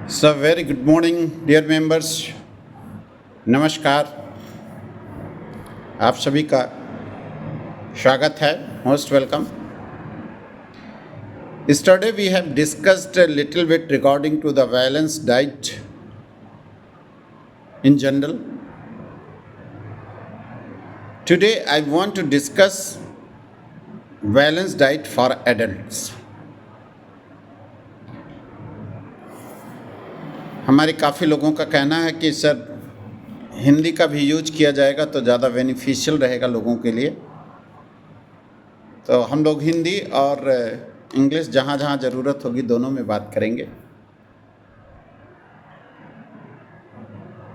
So very good morning dear members. नमस्कार, आप सभी का स्वागत है, most welcome. Yesterday we have discussed a little bit regarding to the balanced diet in general. Today I want to discuss balanced diet for adults. हमारे काफ़ी लोगों का कहना है कि सर हिंदी का भी यूज किया जाएगा तो ज़्यादा बेनिफिशियल रहेगा लोगों के लिए, तो हम लोग हिंदी और इंग्लिश जहाँ जहाँ ज़रूरत होगी दोनों में बात करेंगे।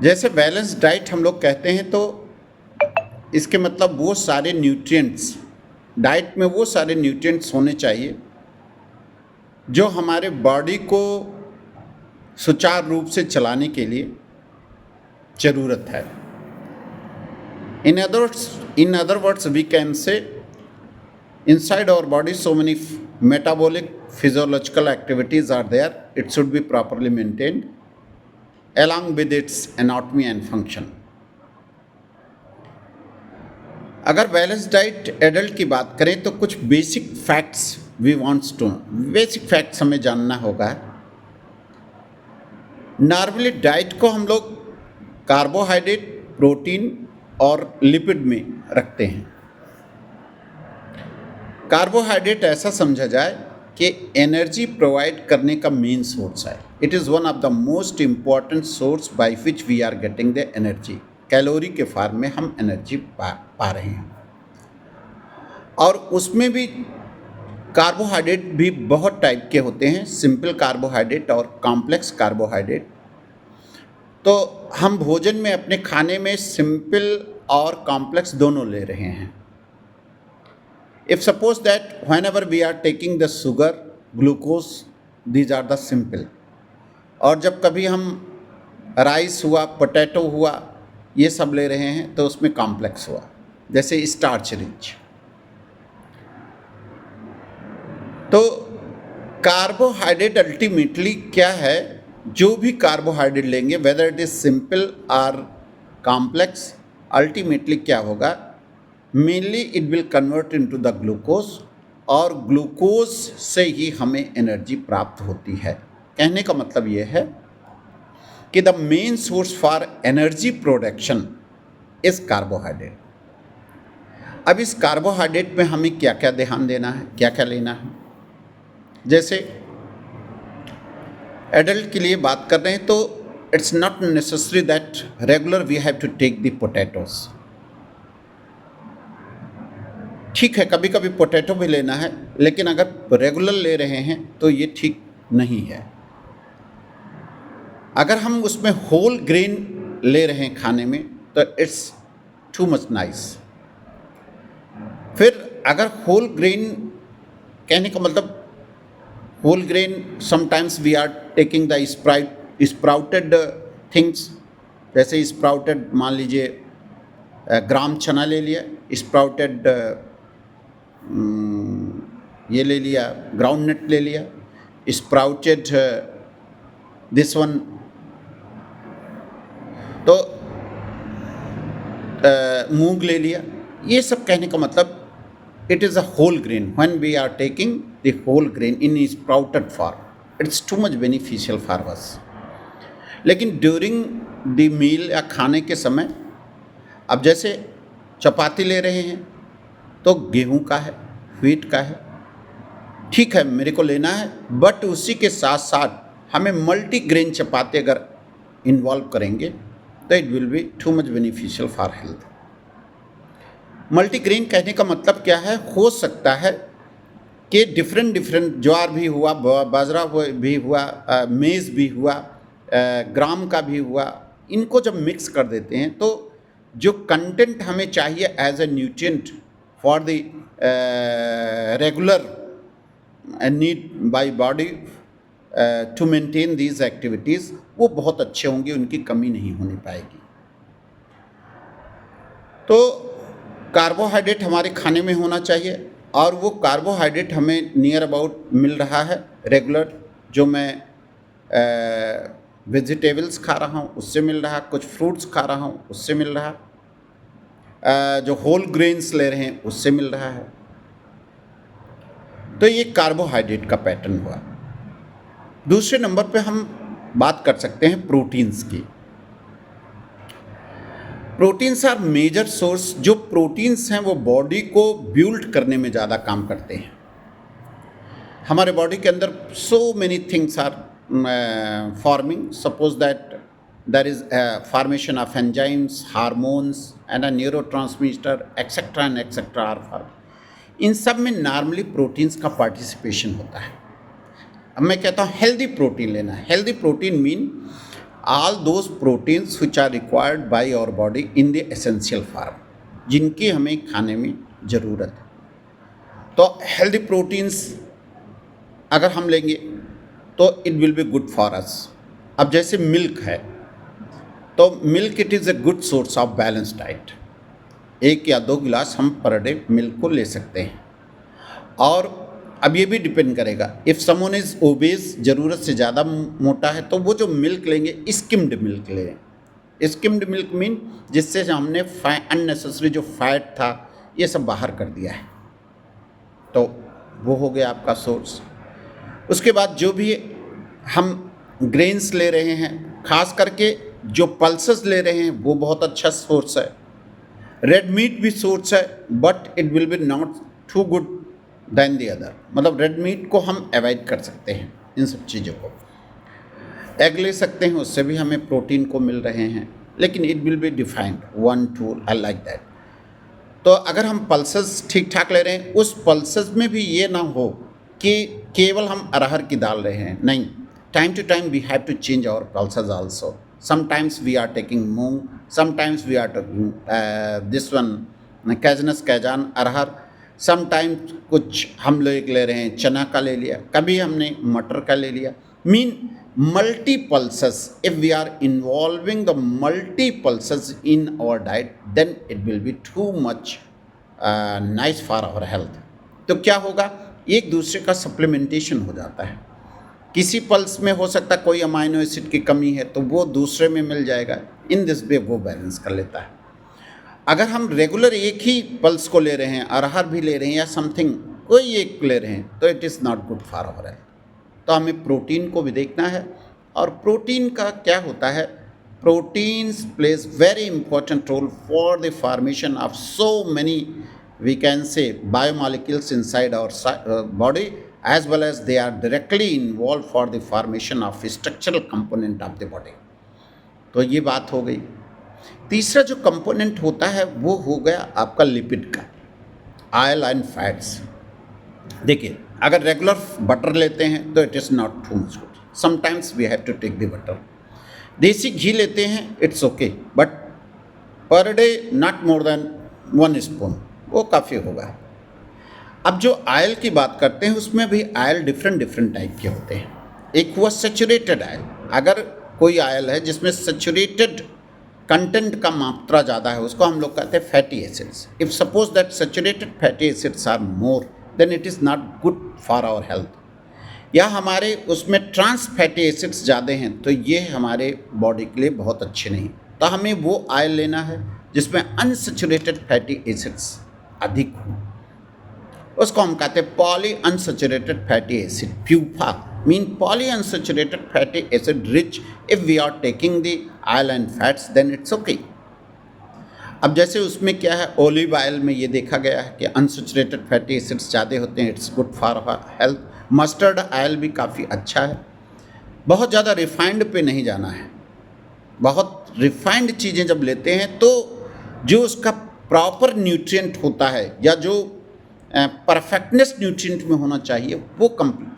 जैसे बैलेंस डाइट हम लोग कहते हैं तो इसके मतलब वो सारे न्यूट्रिएंट्स, डाइट में वो सारे न्यूट्रिएंट्स होने चाहिए जो हमारे बॉडी को सुचारू रूप से चलाने के लिए ज़रूरत है। In other words, we can say inside our body so many metabolic physiological activities are there. It should be properly maintained along with its anatomy and function. अगर बैलेंस डाइट एडल्ट की बात करें तो कुछ basic facts we wants to know. Basic facts हमें जानना होगा। Normally diet को हम लोग कार्बोहाइड्रेट, प्रोटीन और लिपिड में रखते हैं। कार्बोहाइड्रेट ऐसा समझा जाए कि एनर्जी प्रोवाइड करने का मेन सोर्स है। It is one of the most important source by which we are getting the energy. Calorie के फॉर्म में हम एनर्जी पा रहे हैं, और उसमें भी कार्बोहाइड्रेट भी बहुत टाइप के होते हैं, सिंपल कार्बोहाइड्रेट और कॉम्प्लेक्स कार्बोहाइड्रेट। तो हम भोजन में अपने खाने में सिंपल और कॉम्प्लेक्स दोनों ले रहे हैं। If suppose that whenever we are taking the sugar, glucose, these are the simple, और जब कभी हम राइस हुआ, पोटैटो हुआ, ये सब ले रहे हैं तो उसमें कॉम्प्लेक्स हुआ, जैसे स्टार्च रिच। तो कार्बोहाइड्रेट अल्टीमेटली क्या है, जो भी कार्बोहाइड्रेट लेंगे वेदर इट इज सिंपल और कॉम्प्लेक्स, अल्टीमेटली क्या होगा, mainly it will convert into the glucose, और ग्लूकोज से ही हमें एनर्जी प्राप्त होती है। कहने का मतलब ये है कि the main source for energy production is carbohydrate. अब इस कार्बोहाइड्रेट में हमें क्या क्या ध्यान देना है, क्या क्या लेना है। जैसे एडल्ट के लिए बात कर रहे हैं तो it's not necessary that regular we have to take the potatoes. ठीक है, कभी कभी पोटैटो भी लेना है, लेकिन अगर रेगुलर ले रहे हैं तो ये ठीक नहीं है। अगर हम उसमें होल ग्रेन ले रहे हैं खाने में तो इट्स टू मच नाइस। फिर अगर होल ग्रेन, कहने का मतलब whole grain, sometimes we are taking the sprouted things, जैसे स्प्राउटेड, मान लीजिए ग्राम चना ले लिया, स्प्राउटेड ये ले लिया, ग्राउंड नट ले लिया, स्प्राउटेड दिस वन, तो मूंग ले लिया। ये सब कहने का मतलब it is a whole grain. When we are taking the whole grain in sprouted form, it's too much beneficial for us. लेकिन during the meal या खाने के समय, अब जैसे चपाती ले रहे हैं तो गेहूं का है, व्हीट का है, ठीक है मेरे को लेना है, बट उसी के साथ साथ हमें मल्टी ग्रेन चपाती अगर इन्वॉल्व करेंगे तो it will be too much beneficial for health. Multigrain कहने का मतलब क्या है, हो सकता है कि डिफरेंट ज्वार भी हुआ, बाजरा भी हुआ, मेज़ भी हुआ, ग्राम का भी हुआ, इनको जब मिक्स कर देते हैं तो जो कंटेंट हमें चाहिए as a nutrient for the regular need by body to maintain these activities, वो बहुत अच्छे होंगे, उनकी कमी नहीं होने पाएगी। तो कार्बोहाइड्रेट हमारे खाने में होना चाहिए, और वो कार्बोहाइड्रेट हमें नियर अबाउट मिल रहा है रेगुलर, जो मैं वेजिटेबल्स खा रहा हूँ उससे मिल रहा, कुछ फ्रूट्स खा रहा हूँ उससे मिल रहा, जो होल ग्रेन्स ले रहे हैं उससे मिल रहा है। तो ये कार्बोहाइड्रेट का पैटर्न हुआ। दूसरे नंबर पे हम बात कर सकते हैं प्रोटीन्स की। Proteins are major source. जो प्रोटीन्स हैं वो बॉडी को बिल्ड करने में ज़्यादा काम करते हैं। हमारे बॉडी के अंदर so many things are forming. Suppose that there is a formation of enzymes, hormones and a neurotransmitter etc and etc are formed। इन सब में नॉर्मली प्रोटीन्स का पार्टिसिपेशन होता है। अब मैं कहता हूँ हेल्दी प्रोटीन लेना है। Healthy protein mean all those proteins which are required by our body in the essential form, जिनकी हमें खाने में ज़रूरत है। तो हेल्दी प्रोटीन्स अगर हम लेंगे तो it will be good for us. अब जैसे मिल्क है तो milk it is a good source of balance diet. 1 या 2 गिलास हम पर डे मिल्क को ले सकते हैं। और अब ये भी डिपेंड करेगा, इफ़ समवन इज़ ओबेस, ज़रूरत से ज़्यादा मोटा है, तो वो जो मिल्क लेंगे स्किम्ड मिल्क लें। स्किम्ड मिल्क मीन जिससे हमने अननेसेसरी जो फैट था ये सब बाहर कर दिया है, तो वो हो गया आपका सोर्स। उसके बाद जो भी हम ग्रेन्स ले रहे हैं, खास करके जो पल्सेस ले रहे हैं वो बहुत अच्छा सोर्स है। रेड मीट भी सोर्स है but it will be not too good than the other. मतलब रेड मीट को हम अवॉइड कर सकते हैं इन सब चीज़ों को। एग ले सकते हैं, उससे भी हमें प्रोटीन को मिल रहे हैं, लेकिन it will be defined 1 2 I like that. तो अगर हम पल्सेस ठीक ठाक ले रहे हैं, उस पल्सेस में भी ये ना हो कि केवल हम अरहर की दाल रहे हैं, नहीं। Time to time we have to change our pulses also. Sometimes we are taking moong, sometimes we are taking this one Cajanus cajan arhar, sometimes कुछ हम लोग ले रहे हैं चना का ले लिया, कभी हमने मटर का ले लिया। Mean multi pulses, if we are involving the multi pulses in our diet then it will be too much nice for our health. तो क्या होगा, एक दूसरे का सप्लीमेंटेशन हो जाता है। किसी पल्स में हो सकता है कोई अमाइनो एसिड की कमी है तो वो दूसरे में मिल जाएगा, इन दिस वे वो बैलेंस कर लेता है। अगर हम रेगुलर एक ही पल्स को ले रहे हैं, अरहर भी ले रहे हैं या समथिंग कोई एक ले रहे हैं, तो it is not good for our health. तो हमें प्रोटीन को भी देखना है। और प्रोटीन का क्या होता है, proteins plays very important role for the formation of so many we can say biomolecules inside our body, as well as they are directly involved for the formation of structural component of the body। तो ये बात हो गई। तीसरा जो component होता है वो हो गया आपका लिपिड का, ऑयल एंड फैट्स। देखिए, अगर रेगुलर बटर लेते हैं तो it is not too much good, sometimes we have to take the butter. Desi ghee लेते हैं it's okay, but per day not more than 1 spoon, वो काफ़ी होगा। अब जो ऑयल की बात करते हैं उसमें भी ऑयल डिफरेंट टाइप के होते हैं। एक हुआ सैचुरेटेड ऑयल। अगर कोई ऑयल है जिसमें सैचुरेटेड कंटेंट का मात्रा ज़्यादा है, उसको हम लोग कहते हैं fatty acids. If suppose that saturated fatty acids are more than it is not good for our health. या हमारे उसमें ट्रांस फैटी एसिड्स ज़्यादा हैं तो ये हमारे बॉडी के लिए बहुत अच्छे नहीं। तो हमें वो ऑयल लेना है जिसमें अनसैचुरेटेड फैटी एसिड्स अधिक हों, उसको हम कहते हैं poly unsaturated fatty acid, PUFA. Mean poly unsaturated fatty acid rich. If we are taking the oil and fats then it's okay. अब जैसे उसमें क्या है, ओलिव ऑयल में ये देखा गया है कि अनसैचुरेटेड फैटी एसिड्स ज़्यादा होते हैं, it's good for health. Mustard oil भी काफ़ी अच्छा है। बहुत ज़्यादा रिफाइंड पे नहीं जाना है। बहुत रिफाइंड चीज़ें जब लेते हैं तो जो उसका प्रॉपर न्यूट्रिएंट होता है या जो परफेक्टनेस न्यूट्रिएंट में होना चाहिए वो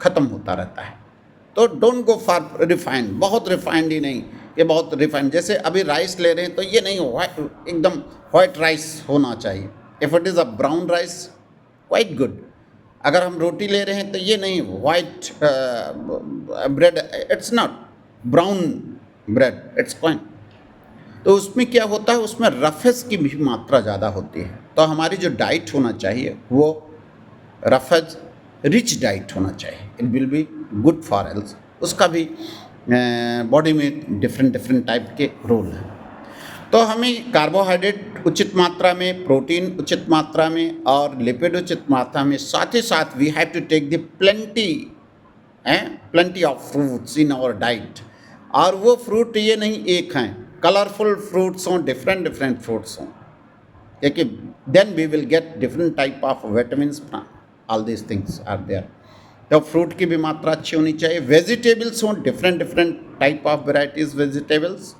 ख़त्म होता रहता है। तो डोंट गो फॉर रिफाइंड। बहुत रिफाइंड ही नहीं, ये बहुत रिफाइंड। जैसे अभी राइस ले रहे हैं तो ये नहीं एकदम वाइट राइस होना चाहिए। If it is a brown rice quite good. अगर हम रोटी ले रहे हैं तो ये नहीं white bread, it's not brown bread, it's quite. तो उसमें क्या होता है, उसमें रफेज की भी मात्रा ज़्यादा होती है। तो हमारी जो डाइट होना चाहिए वो रफेज रिच डाइट होना चाहिए। It will be good for health. उसका भी बॉडी में डिफरेंट डिफरेंट टाइप के रोल हैं। तो हमें कार्बोहाइड्रेट उचित मात्रा में, प्रोटीन उचित मात्रा में और लिपिड उचित मात्रा में, साथ ही साथ we have to take the plenty of fruits in our diet. और वो फ्रूट ये नहीं एक हैं, कलरफुल फ्रूट्स हों, डिफरेंट डिफरेंट फ्रूट्स हों, क्योंकि then we will get different type of vitamins, all these things are there. तो फ्रूट की भी मात्रा अच्छी होनी चाहिए। वेजिटेबल्स हों, different different type of varieties vegetables,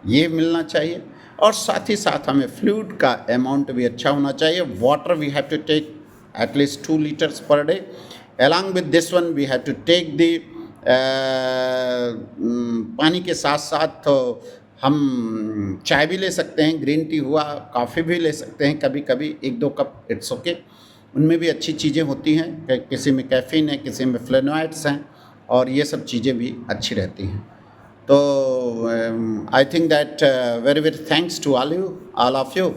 ये मिलना चाहिए। और साथ ही साथ हमें फ्लूइड का अमाउंट भी अच्छा होना चाहिए। Water we have to take at least 2 liters per day. Along with this one we have to take the पानी के साथ साथ तो हम चाय भी ले सकते हैं, ग्रीन टी हुआ, कॉफ़ी भी ले सकते हैं कभी कभी, 1-2 कप, इट्स ओके। उनमें भी अच्छी चीज़ें होती हैं, किसी में कैफ़ीन है, किसी में फ्लेवोनॉइड्स हैं, और ये सब चीज़ें भी अच्छी रहती हैं। तो I think that very very thanks to all of you.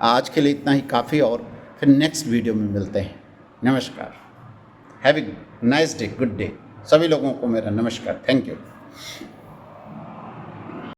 आज के लिए इतना ही काफ़ी, और फिर नेक्स्ट वीडियो में मिलते हैं। नमस्कार, have a nice day, good day. सभी लोगों को मेरा नमस्कार, थैंक यू।